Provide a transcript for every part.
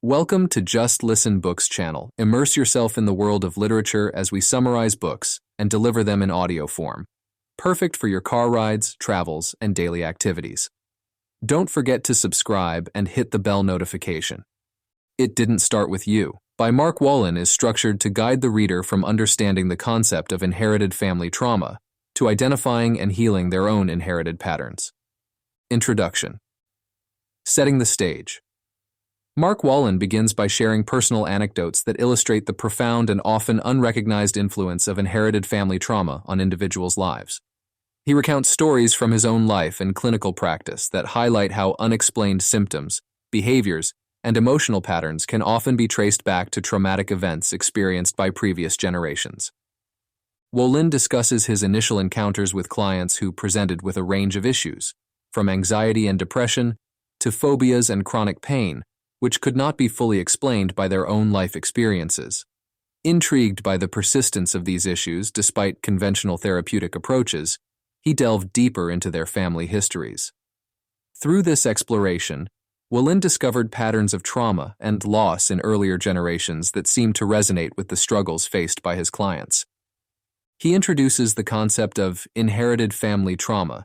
Welcome to Just Listen Books channel. Immerse yourself in the world of literature as we summarize books and deliver them in audio form. Perfect for your car rides, travels, and daily activities. Don't forget to subscribe and hit the bell notification. It Didn't Start With You by Mark Wolynn is structured to guide the reader from understanding the concept of inherited family trauma to identifying and healing their own inherited patterns. Introduction. Setting the stage. Mark Wolynn begins by sharing personal anecdotes that illustrate the profound and often unrecognized influence of inherited family trauma on individuals' lives. He recounts stories from his own life and clinical practice that highlight how unexplained symptoms, behaviors, and emotional patterns can often be traced back to traumatic events experienced by previous generations. Wolynn discusses his initial encounters with clients who presented with a range of issues, from anxiety and depression to phobias and chronic pain, which could not be fully explained by their own life experiences. Intrigued by the persistence of these issues despite conventional therapeutic approaches, he delved deeper into their family histories. Through this exploration, Wolynn discovered patterns of trauma and loss in earlier generations that seemed to resonate with the struggles faced by his clients. He introduces the concept of inherited family trauma,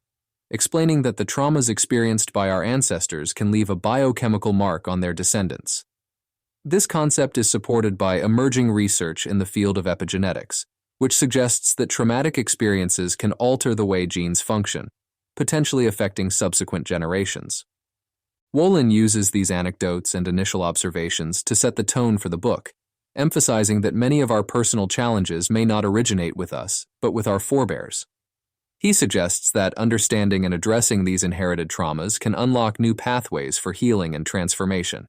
explaining that the traumas experienced by our ancestors can leave a biochemical mark on their descendants. This concept is supported by emerging research in the field of epigenetics, which suggests that traumatic experiences can alter the way genes function, potentially affecting subsequent generations. Wolynn uses these anecdotes and initial observations to set the tone for the book, emphasizing that many of our personal challenges may not originate with us, but with our forebears. He suggests that understanding and addressing these inherited traumas can unlock new pathways for healing and transformation.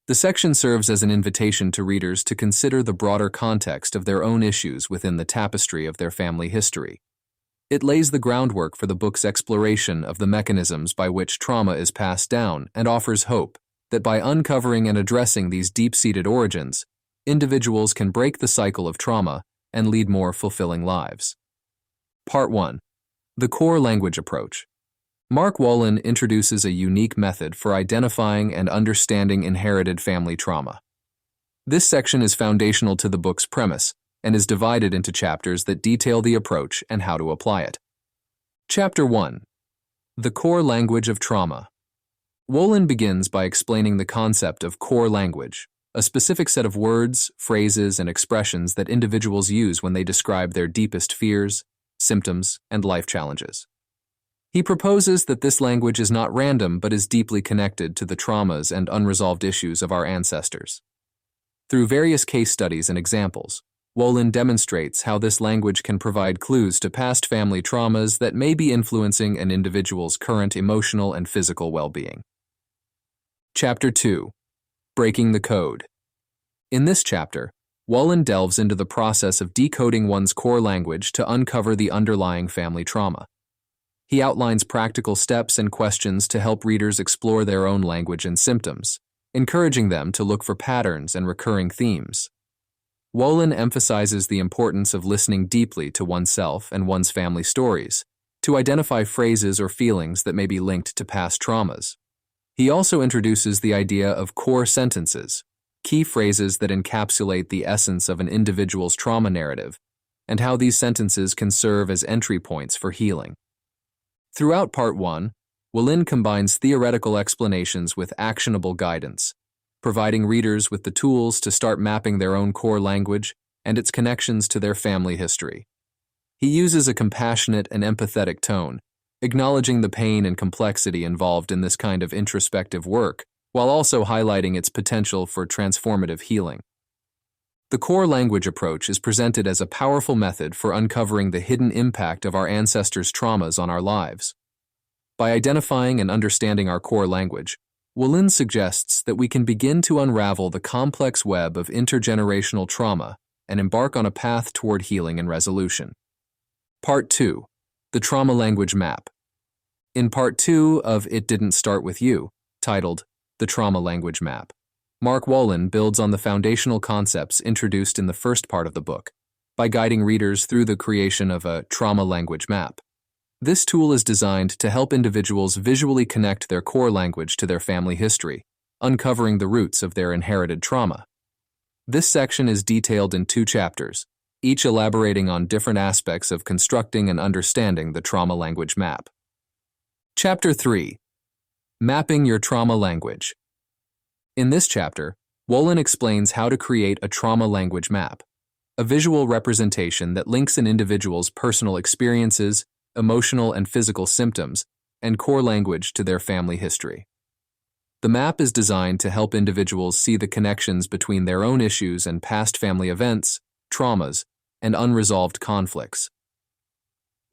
The section serves as an invitation to readers to consider the broader context of their own issues within the tapestry of their family history. It lays the groundwork for the book's exploration of the mechanisms by which trauma is passed down and offers hope that by uncovering and addressing these deep-seated origins, individuals can break the cycle of trauma and lead more fulfilling lives. Part 1. The Core Language Approach. Mark Wolynn introduces a unique method for identifying and understanding inherited family trauma. This section is foundational to the book's premise and is divided into chapters that detail the approach and how to apply it. Chapter 1. The Core Language of Trauma. Wolynn begins by explaining the concept of core language, a specific set of words, phrases, and expressions that individuals use when they describe their deepest fears, symptoms, and life challenges. He proposes that this language is not random but is deeply connected to the traumas and unresolved issues of our ancestors. Through various case studies and examples, Wolynn demonstrates how this language can provide clues to past family traumas that may be influencing an individual's current emotional and physical well-being. Chapter 2. Breaking the Code. In this chapter, Wolynn delves into the process of decoding one's core language to uncover the underlying family trauma. He outlines practical steps and questions to help readers explore their own language and symptoms, encouraging them to look for patterns and recurring themes. Wolynn emphasizes the importance of listening deeply to oneself and one's family stories to identify phrases or feelings that may be linked to past traumas. He also introduces the idea of core sentences, key phrases that encapsulate the essence of an individual's trauma narrative, and how these sentences can serve as entry points for healing. Throughout Part 1, Wolynn combines theoretical explanations with actionable guidance, providing readers with the tools to start mapping their own core language and its connections to their family history. He uses a compassionate and empathetic tone, acknowledging the pain and complexity involved in this kind of introspective work, while also highlighting its potential for transformative healing. The core language approach is presented as a powerful method for uncovering the hidden impact of our ancestors' traumas on our lives. By identifying and understanding our core language, Wolynn suggests that we can begin to unravel the complex web of intergenerational trauma and embark on a path toward healing and resolution. Part 2. The Trauma Language Map. In Part 2 of It Didn't Start With You, titled The Trauma Language Map, Mark Wolynn builds on the foundational concepts introduced in the first part of the book by guiding readers through the creation of a trauma language map. This tool is designed to help individuals visually connect their core language to their family history, uncovering the roots of their inherited trauma. This section is detailed in 2 chapters, each elaborating on different aspects of constructing and understanding the trauma language map. Chapter 3. Mapping your trauma language. In this chapter, Wolynn explains how to create a trauma language map, a visual representation that links an individual's personal experiences, emotional and physical symptoms, and core language to their family history. The map is designed to help individuals see the connections between their own issues and past family events, traumas, and unresolved conflicts.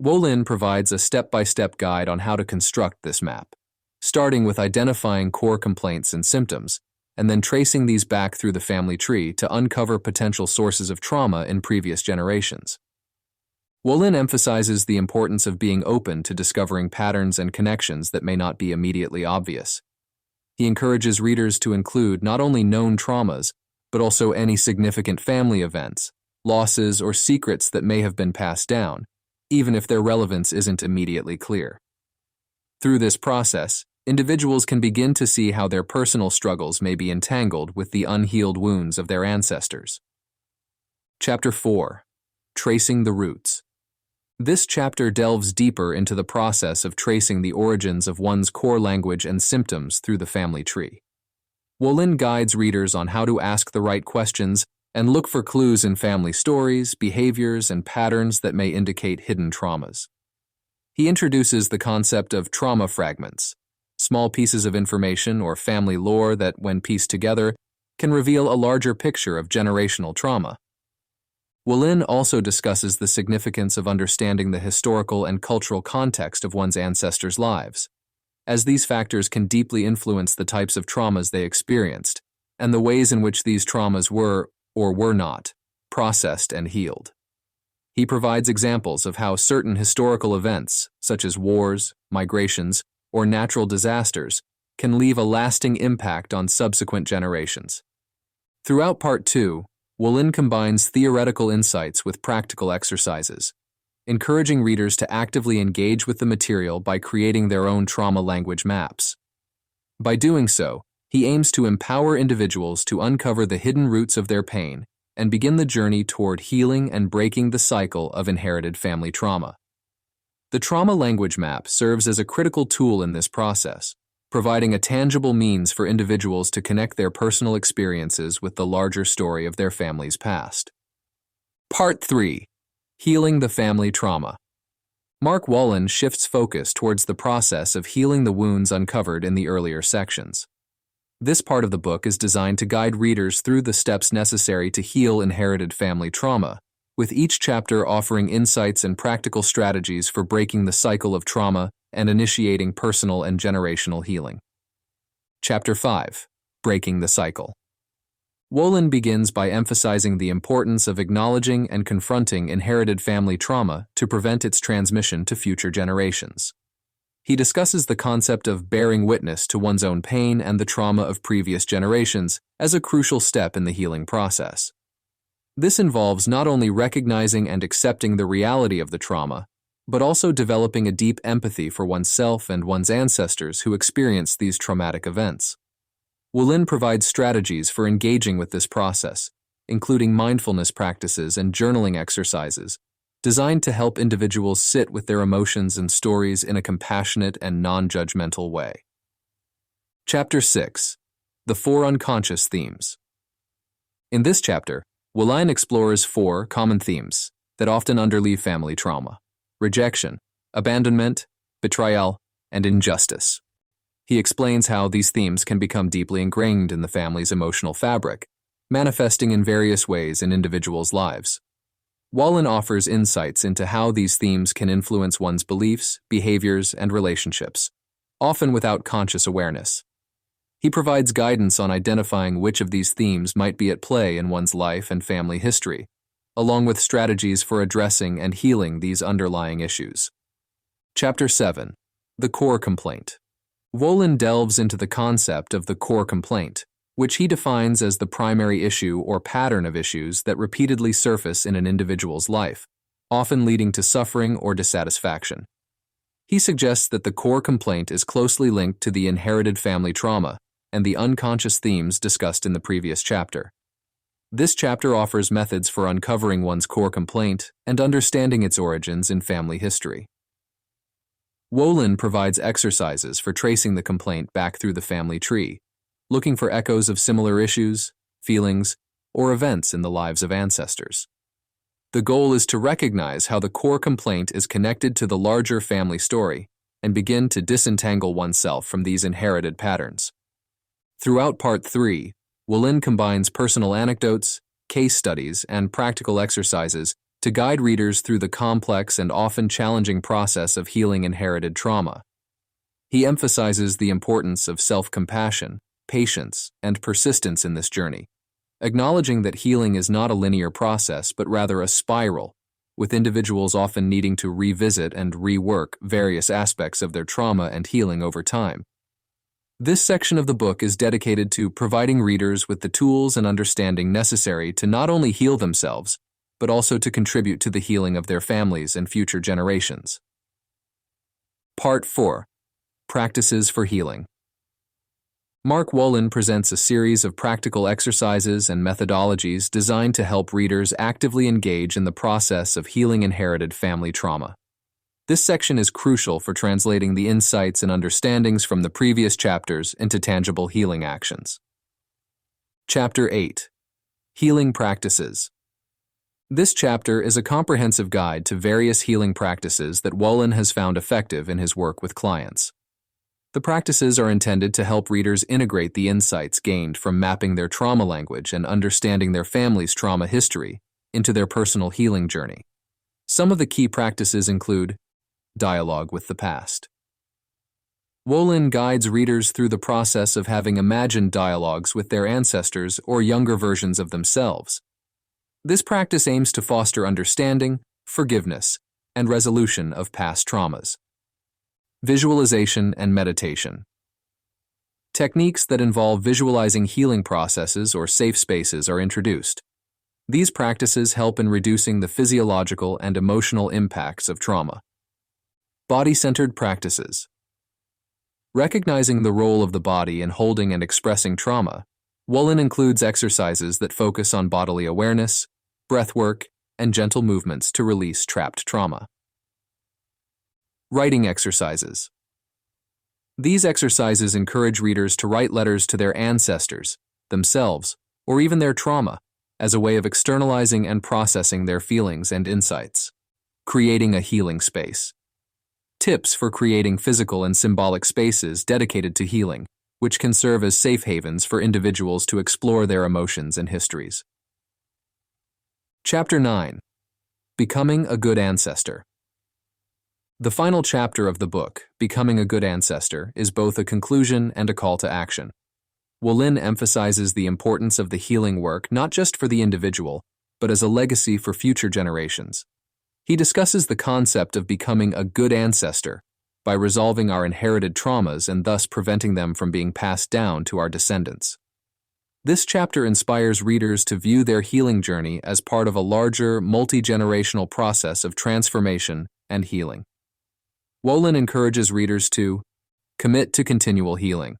Wolynn provides a step-by-step guide on how to construct this map, starting with identifying core complaints and symptoms, and then tracing these back through the family tree to uncover potential sources of trauma in previous generations. Wolynn emphasizes the importance of being open to discovering patterns and connections that may not be immediately obvious. He encourages readers to include not only known traumas, but also any significant family events, losses, or secrets that may have been passed down, even if their relevance isn't immediately clear. Through this process, individuals can begin to see how their personal struggles may be entangled with the unhealed wounds of their ancestors. Chapter 4. Tracing the Roots. This chapter delves deeper into the process of tracing the origins of one's core language and symptoms through the family tree. Wolynn guides readers on how to ask the right questions and look for clues in family stories, behaviors, and patterns that may indicate hidden traumas. He introduces the concept of trauma fragments, small pieces of information or family lore that, when pieced together, can reveal a larger picture of generational trauma. Wolynn also discusses the significance of understanding the historical and cultural context of one's ancestors' lives, as these factors can deeply influence the types of traumas they experienced and the ways in which these traumas were, or were not, processed and healed. He provides examples of how certain historical events, such as wars, migrations, or natural disasters, can leave a lasting impact on subsequent generations. Throughout Part 2, Wolynn combines theoretical insights with practical exercises, encouraging readers to actively engage with the material by creating their own trauma language maps. By doing so, he aims to empower individuals to uncover the hidden roots of their pain and begin the journey toward healing and breaking the cycle of inherited family trauma. The trauma language map serves as a critical tool in this process, providing a tangible means for individuals to connect their personal experiences with the larger story of their family's past. Part 3. Healing the family trauma. Mark Wolynn shifts focus towards the process of healing the wounds uncovered in the earlier sections. This part of the book is designed to guide readers through the steps necessary to heal inherited family trauma, with each chapter offering insights and practical strategies for breaking the cycle of trauma and initiating personal and generational healing. Chapter 5. Breaking the Cycle. Wolynn begins by emphasizing the importance of acknowledging and confronting inherited family trauma to prevent its transmission to future generations. He discusses the concept of bearing witness to one's own pain and the trauma of previous generations as a crucial step in the healing process. This involves not only recognizing and accepting the reality of the trauma, but also developing a deep empathy for oneself and one's ancestors who experienced these traumatic events. Wolynn provides strategies for engaging with this process, including mindfulness practices and journaling exercises, designed to help individuals sit with their emotions and stories in a compassionate and non-judgmental way. Chapter 6. The 4 Unconscious Themes. In this chapter, Wolynn explores 4 common themes that often underlie family trauma: rejection, abandonment, betrayal, and injustice. He explains how these themes can become deeply ingrained in the family's emotional fabric, manifesting in various ways in individuals' lives. Wolynn offers insights into how these themes can influence one's beliefs, behaviors, and relationships, often without conscious awareness. He provides guidance on identifying which of these themes might be at play in one's life and family history, along with strategies for addressing and healing these underlying issues. Chapter 7. The Core Complaint. Wolynn delves into the concept of the core complaint, which he defines as the primary issue or pattern of issues that repeatedly surface in an individual's life, often leading to suffering or dissatisfaction. He suggests that the core complaint is closely linked to the inherited family trauma, and the unconscious themes discussed in the previous chapter. This chapter offers methods for uncovering one's core complaint and understanding its origins in family history. Wolynn provides exercises for tracing the complaint back through the family tree, looking for echoes of similar issues, feelings, or events in the lives of ancestors. The goal is to recognize how the core complaint is connected to the larger family story and begin to disentangle oneself from these inherited patterns. Throughout Part 3, Wolynn combines personal anecdotes, case studies, and practical exercises to guide readers through the complex and often challenging process of healing inherited trauma. He emphasizes the importance of self-compassion, patience, and persistence in this journey, acknowledging that healing is not a linear process but rather a spiral, with individuals often needing to revisit and rework various aspects of their trauma and healing over time. This section of the book is dedicated to providing readers with the tools and understanding necessary to not only heal themselves, but also to contribute to the healing of their families and future generations. Part 4. Practices for Healing. Mark Wolynn presents a series of practical exercises and methodologies designed to help readers actively engage in the process of healing inherited family trauma. This section is crucial for translating the insights and understandings from the previous chapters into tangible healing actions. Chapter 8. Healing Practices. This chapter is a comprehensive guide to various healing practices that Wolynn has found effective in his work with clients. The practices are intended to help readers integrate the insights gained from mapping their trauma language and understanding their family's trauma history into their personal healing journey. Some of the key practices include dialogue with the past. Wolynn guides readers through the process of having imagined dialogues with their ancestors or younger versions of themselves. This practice aims to foster understanding, forgiveness, and resolution of past traumas. Visualization and meditation. Techniques that involve visualizing healing processes or safe spaces are introduced. These practices help in reducing the physiological and emotional impacts of trauma. Body-centered practices. Recognizing the role of the body in holding and expressing trauma, Wolynn includes exercises that focus on bodily awareness, breath work, and gentle movements to release trapped trauma. Writing exercises. These exercises encourage readers to write letters to their ancestors, themselves, or even their trauma, as a way of externalizing and processing their feelings and insights. Creating a healing space. Tips for creating physical and symbolic spaces dedicated to healing, which can serve as safe havens for individuals to explore their emotions and histories. Chapter 9. Becoming a Good Ancestor. The final chapter of the book, Becoming a Good Ancestor, is both a conclusion and a call to action. Wolynn emphasizes the importance of the healing work not just for the individual, but as a legacy for future generations. He discusses the concept of becoming a good ancestor by resolving our inherited traumas and thus preventing them from being passed down to our descendants. This chapter inspires readers to view their healing journey as part of a larger, multi-generational process of transformation and healing. Wolynn encourages readers to commit to continual healing.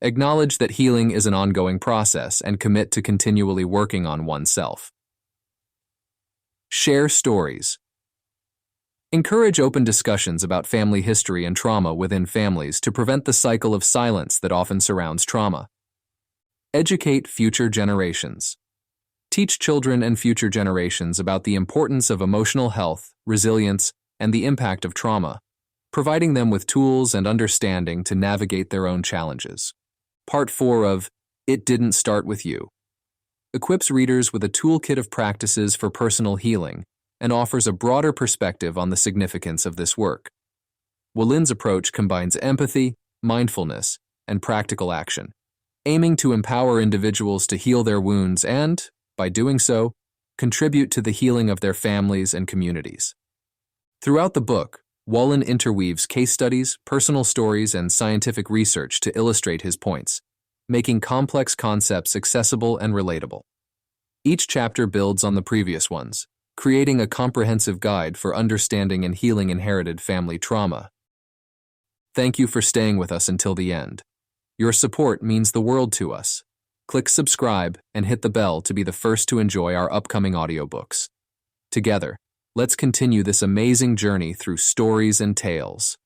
Acknowledge that healing is an ongoing process and commit to continually working on oneself. Share stories. Encourage open discussions about family history and trauma within families to prevent the cycle of silence that often surrounds trauma. Educate future generations. Teach children and future generations about the importance of emotional health, resilience, and the impact of trauma, providing them with tools and understanding to navigate their own challenges. Part 4 of It Didn't Start With You equips readers with a toolkit of practices for personal healing and offers a broader perspective on the significance of this work. Wolynn's approach combines empathy, mindfulness, and practical action, aiming to empower individuals to heal their wounds and, by doing so, contribute to the healing of their families and communities. Throughout the book, Wolynn interweaves case studies, personal stories, and scientific research to illustrate his points, making complex concepts accessible and relatable. Each chapter builds on the previous ones, creating a comprehensive guide for understanding and healing inherited family trauma. Thank you for staying with us until the end. Your support means the world to us. Click subscribe and hit the bell to be the first to enjoy our upcoming audiobooks. Together, let's continue this amazing journey through stories and tales.